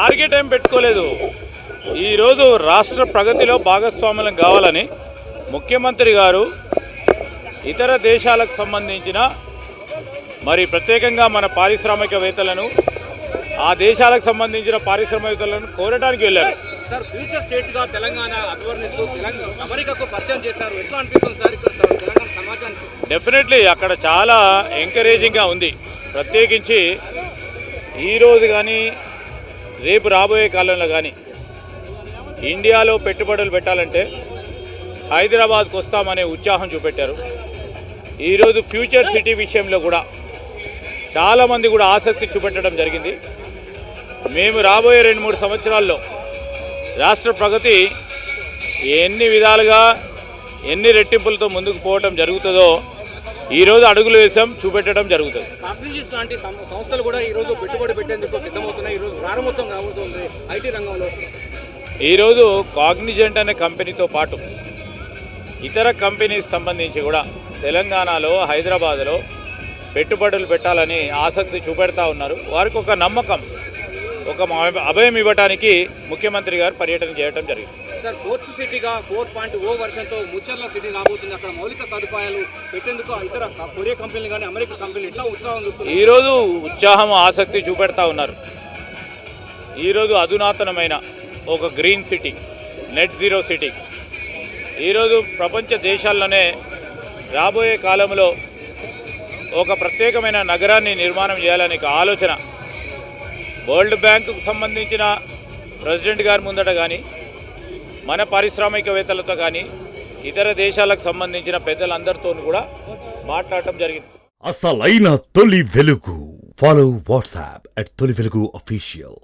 Target ఏం పెట్టుకోలేదు. ఈరోజు రాష్ట్ర ప్రగతిలో భాగస్వాములం కావాలని ముఖ్యమంత్రి గారు ఇతర దేశాలకు సంబంధించిన మరి ప్రత్యేకంగా మన పారిశ్రామికవేత్తలను ఆ దేశాలకు సంబంధించిన పారిశ్రామికవేత్తలను కోరడానికి వెళ్ళారు. సార్ ఫ్యూచర్ స్టేట్గా తెలంగాణ అభివర్ణిస్తూ అమెరికాకు పరిచయం చేశారు. ఎట్లా అనిపిస్తుంది సార్ ఇక్కడ తెలంగాణ సమాజానికి? డెఫినెట్లీ అక్కడ చాలా ఎంకరేజింగ్గా ఉంది. ప్రత్యేకించి ఈరోజు కానీ రేపు రాబోయే కాలంలో కానీ ఇండియాలో పెట్టుబడులు పెట్టాలంటే హైదరాబాద్కు వస్తామనే ఉత్సాహం చూపెట్టారు. ఈరోజు ఫ్యూచర్ సిటీ విషయంలో కూడా చాలామంది కూడా ఆసక్తి చూపెట్టడం జరిగింది. మేము రాబోయే 2-3 సంవత్సరాల్లో రాష్ట్ర ప్రగతి ఎన్ని విధాలుగా ఎన్ని రెట్టింపులతో ముందుకు పోవడం జరుగుతుందో ఈరోజు అడుగులు వేసాం, చూపెట్టడం జరుగుతుంది. కాగ్నిజెంట్ లాంటి సంస్థలు కూడా ఈరోజు పెట్టుబడి పెట్టేందుకు సిద్ధమవుతున్నాయి. ఈరోజు ప్రారంభోత్సవం రాబోతుంది ఐటీ రంగంలో. ఈరోజు కాగ్నిజెంట్ అనే కంపెనీతో పాటు ఇతర కంపెనీస్ సంబంధించి కూడా తెలంగాణలో హైదరాబాద్లో పెట్టుబడులు పెట్టాలని ఆసక్తి చూపెడతా ఉన్నారు. వారికి ఒక నమ్మకం, ఒక అభయం ఇవ్వడానికి ముఖ్యమంత్రి గారు పర్యటన చేయడం జరిగింది. సార్ 4th సిటీగా 4.0 వర్షన్తో ముచ్చర్ల సిటీ రాబోతుంది. అక్కడ మౌలిక సదుపాయాలు పెట్టేందుకు ఇతర కొరియా కంపెనీలు కానీ అమెరికా కంపెనీలు ఎట్లా ఉత్సాహం చూపుతున్నారు? ఈరోజు ఉత్సాహం ఆసక్తి చూపెడతా ఉన్నారు. ఈరోజు అధునాతనమైన ఒక green city, net zero city ఈరోజు ప్రపంచ దేశాల్లోనే రాబోయే కాలంలో ఒక ప్రత్యేకమైన నగరాన్ని నిర్మాణం చేయాలని ఆలోచన వరల్డ్ బ్యాంకుకు సంబంధించిన ప్రెసిడెంట్ గారి ముందట కానీ మన పారిశ్రామికవేత్తలతో కానీ ఇతర దేశాలకు సంబంధించిన పెద్దలందరితో కూడా మాట్లాడటం జరిగింది. అసలైన తొలి వెలుగు. ఫాలో వాట్సాప్ @తొలి వెలుగు official.